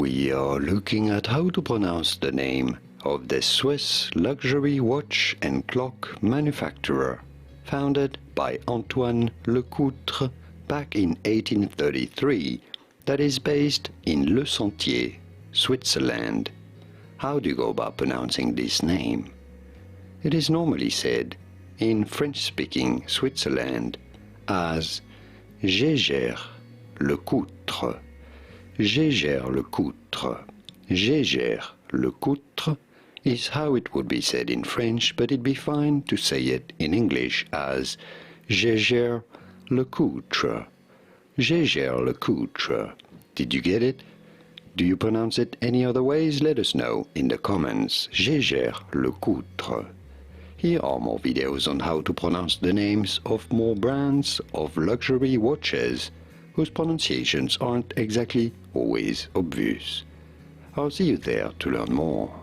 we are looking at how to pronounce the name of the Swiss luxury watch and clock manufacturer, founded by Antoine LeCoultre back in 1833, that is based in Le Sentier, Switzerland. How do you go about pronouncing this name? It is normally said in French-speaking Switzerland as Jaeger LeCoultre. Jaeger LeCoultre. Jaeger LeCoultre is how it would be said in French, but it'd be fine to say it in English as Jaeger LeCoultre. Jaeger LeCoultre. Did you get it? Do you pronounce it any other ways? Let us know in the comments. Jaeger LeCoultre. Here are more videos on how to pronounce the names of more brands of luxury watches whose pronunciations aren't exactly always obvious. I'll see you there to learn more.